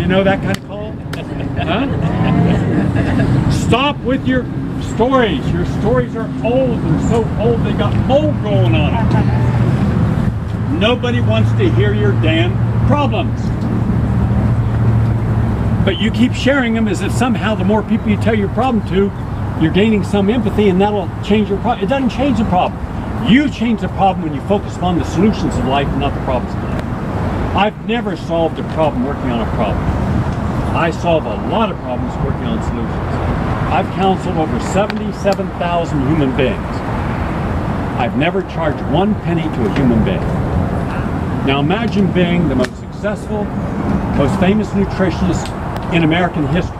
You know that kind of call? Huh? Stop with your stories. Your stories are old. They're so old they got mold growing on them. Nobody wants to hear your damn problems. But you keep sharing them as if somehow the more people you tell your problem to, you're gaining some empathy and that'll change your problem. It doesn't change the problem. You change the problem when you focus on the solutions of life, not the problems of life. I've never solved a problem working on a problem. I solve a lot of problems working on solutions. I've counseled over 77,000 human beings. I've never charged 1 penny to a human being. Now imagine being the most successful, most famous nutritionist in American history.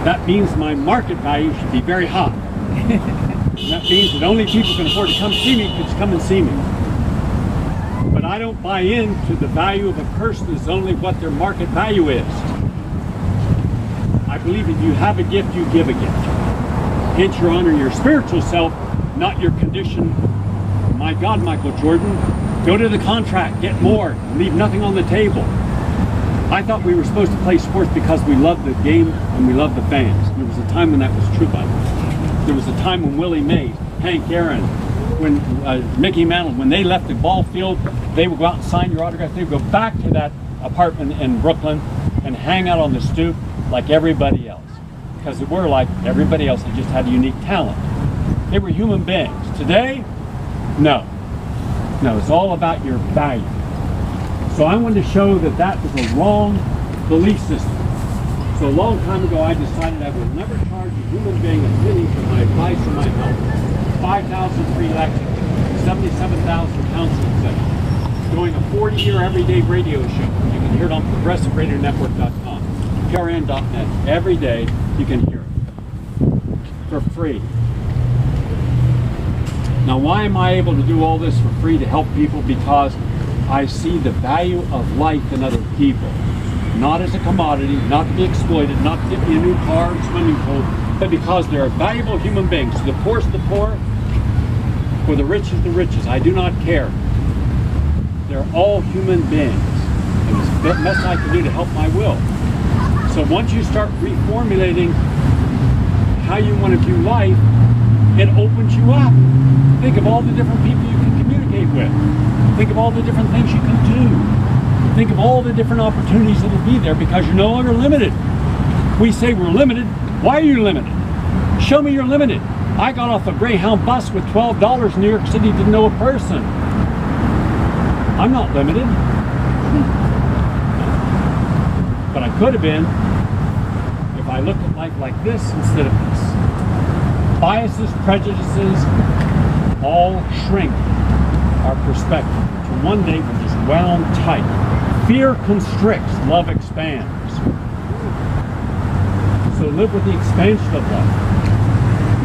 That means my market value should be very high. And that means that only people who can afford to come see me can come and see me. But I don't buy into the value of a person as only what their market value is. I believe if you have a gift, you give a gift. Hence, you're honoring your spiritual self, not your condition. My God, Michael Jordan, go to the contract, get more, leave nothing on the table. I thought we were supposed to play sports because we loved the game and we loved the fans. There was a time when that was true, by the way. There was a time when Willie Mays, Hank Aaron, when Mickey Mantle, when they left the ball field, they would go out and sign your autograph. They would go back to that apartment in Brooklyn and hang out on the stoop like everybody else. Because they were like everybody else, they just had a unique talent. They were human beings. Today, no. No, it's all about your value. So I wanted to show that that was a wrong belief system. So a long time ago, I decided I would never charge a human being a penny for my advice or my help. 5,000 free lectures, 77,000 counseling sessions, doing a 40-year everyday radio show. You can hear it on progressiveradionetwork.com, PRN.net. Every day, you can hear it for free. Now, why am I able to do all this for free to help people? Because I see the value of life in other people. Not as a commodity, not to be exploited, not to get me a new car and swimming pool, but because they're valuable human beings. The poorest the poor, or the rich is the richest. I do not care. They're all human beings. And it's the best I can do to help my will. So once you start reformulating how you want to view life, it opens you up. Think of all the different people you can communicate with. Think of all the different things you can do. Think of all the different opportunities that will be there because you're no longer limited. We say we're limited. Why are you limited? Show me you're limited. I got off a Greyhound bus with $12 in New York City, didn't know a person. I'm not limited. But I could have been if I looked at life like this instead of this. Biases, prejudices, all shrink our perspective. So one day we're just wound tight. Fear constricts, love expands. So live with the expansion of love.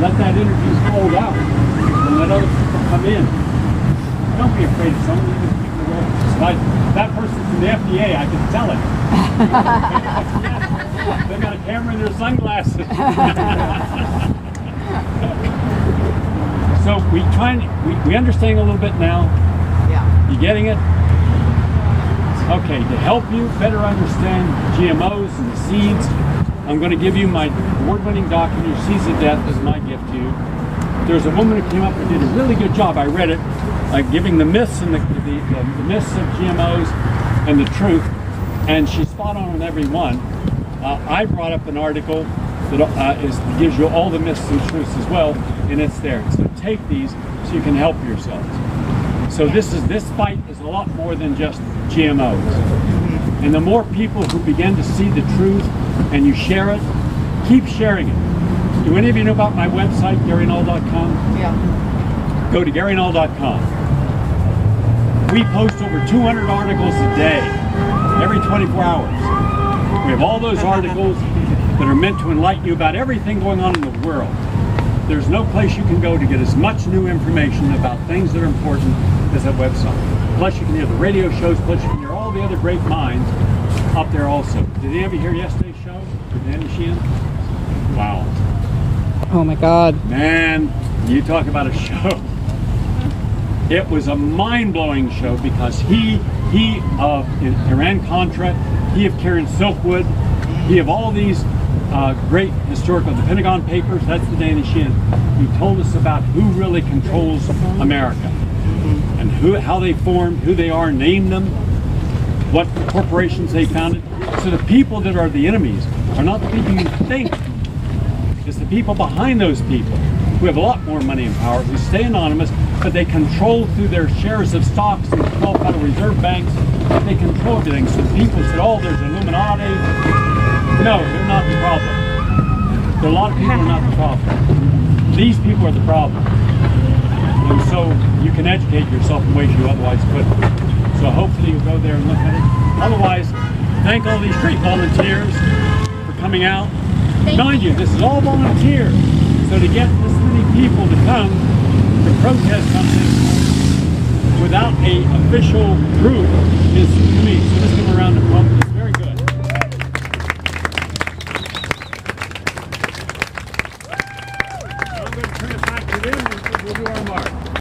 Let that energy hold out and let other people come in. Don't be afraid of someone, even if people go, like that person's from the FDA, I can tell it. They got a camera in their sunglasses. So we understand a little bit now. Yeah. You getting it? Okay, to help you better understand GMOs and the seeds, I'm going to give you my award-winning documentary, Seeds of Death, is my gift to you. There's a woman who came up and did a really good job. I read it, like giving the myths and the myths of GMOs and the truth, and she's spot on every one. I brought up an article that gives you all the myths and truths as well, and it's there. So take these so you can help yourselves. So this fight is a lot more than just GMOs. And the more people who begin to see the truth and you share it, keep sharing it. Do any of you know about my website, GaryNull.com? Yeah. Go to GaryNull.com. We post over 200 articles a day, every 24 hours. We have all those articles that are meant to enlighten you about everything going on in the world. There's no place you can go to get as much new information about things that are important as that website. Plus you can hear the radio shows, plus you can hear all the other great minds up there also. Did any of you hear yesterday's show with Andy Sheehan? Wow. Oh my God. Man, you talk about a show. It was a mind-blowing show because he Iran-Contra, He have carried Silkwood. He have all these great historical, the Pentagon Papers, that's the Danny Shin, who told us about who really controls America and how they formed, who they are, named them, what corporations they founded. So the people that are the enemies are not the people you think. It's the people behind those people who have a lot more money and power, who stay anonymous, but they control through their shares of stocks and 12 Federal Reserve banks. They control everything. So people said, oh, there's Illuminati. No, they're not the problem. There are a lot of people who are not the problem. These people are the problem. And so you can educate yourself in ways you otherwise couldn't. So hopefully you'll go there and look at it. Otherwise, thank all these street volunteers for coming out. Mind you, this is all volunteer. So to get this many people to come to protest something without an official group is, to me, so let's give them a round of applause. It's very good. I'm going to turn it back to them and we'll do our mark.